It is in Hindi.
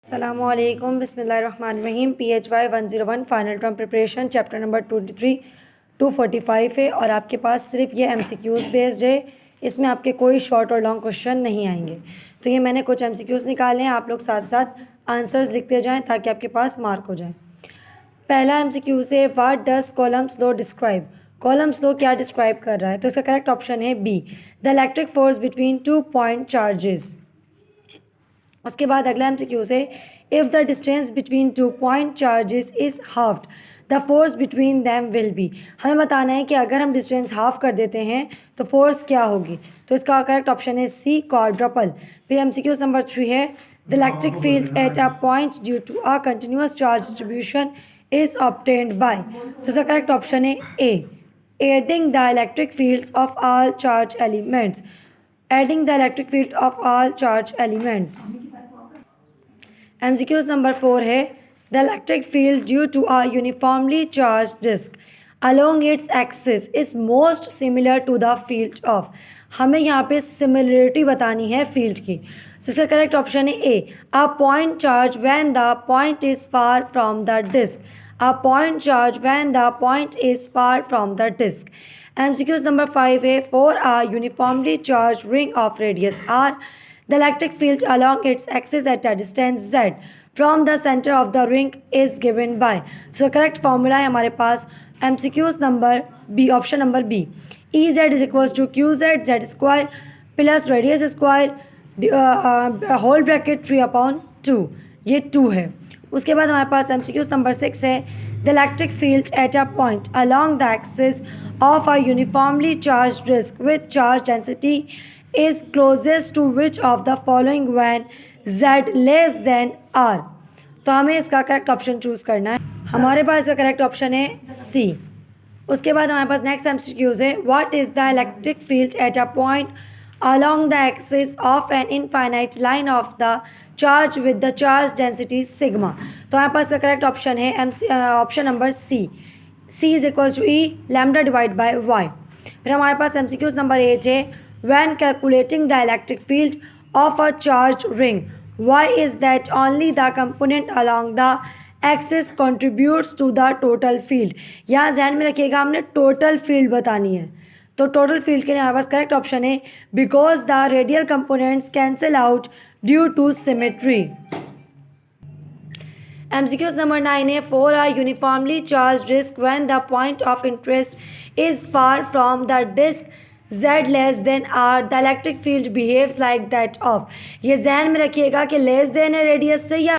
अस्सलामुअलैकुम बिस्मिल्लाहिर्रहमानिर्रहीम। PHY 101 final term preparation chapter number 23 245 है और आपके पास सिर्फ ये MCQs बेस्ड है। इसमें आपके कोई शॉर्ट और लॉन्ग क्वेश्चन नहीं आएंगे। तो ये मैंने कुछ MCQs निकाले हैं, आप लोग साथ साथ आंसर्स लिखते जाएं ताकि आपके पास मार्क हो जाए। पहला MCQ से what does Coulomb's law describe. Coulomb's law क्या डिस्क्राइब कर रहा है? तो इसका करेक्ट ऑप्शन है B, the electric force between 2 point charges. उसके बाद अगला MCQ से if the distance between 2 point charges is halved the force between them will be. हमें बताना है कि अगर हम डिस्टेंस हाफ कर देते हैं तो फोर्स क्या होगी। तो इसका करेक्ट ऑप्शन है सी, क्वाड्रपल। फिर MCQ नंबर 3 है the electric field at a point due to a continuous charge distribution is obtained by. तो इसका करेक्ट ऑप्शन है A, adding the electric fields of all charge elements. Adding the electric field of all charge elements. MCQ number 4 है the electric field due to a uniformly charge disc along its axis is most similar to the field of. हमें यहाँ पे सिमिलरिटी बतानी है फील्ड की। तो इसका करेक्ट ऑप्शन है A, a point charge when the point is far from the disc. A point charge when the point is far from the disc. MCQ number 5 है for a uniformly charge ring of radius R the electric field along its axis at a distance z from the center of the ring is given by। so correct formula है हमारे पास MCQs number B, option number B, EZ is equals to QZ Z square plus radius square whole bracket 3/2। ये 2 है। उसके बाद हमारे पास MCQs नंबर 6 है the electric field at a point along the axis of a uniformly charged disk with charge density is closest to which of the following when z less than r। तो हमें इसका करेक्ट ऑप्शन चूज़ करना है। हमारे पास इसका करेक्ट ऑप्शन है सी। उसके बाद हमारे पास नेक्स्ट MCQs है what is the electric field at a point along the axis of an infinite line of the charge with the charge density sigma। तो हमारे पास इसका करेक्ट ऑप्शन है option number C, C is equal to E lambda divide by Y. फिर हमारे पास MCQs नंबर 8 है when calculating the electric field of a charged ring why is that only the component along the axis contributes to the total field। यहाँ ध्यान में रखिएगा हमने टोटल फील्ड बतानी है। तो टोटल फील्ड के लिए हमारे पास करेक्ट ऑप्शन है because the radial components cancel out due to symmetry. MCQs number 9 है for a uniformly charge disc when the point of interest is far from the disc z less than r the electric field behaves like that of. ये जहन में रखिएगा कि लेस देन है रेडियस से या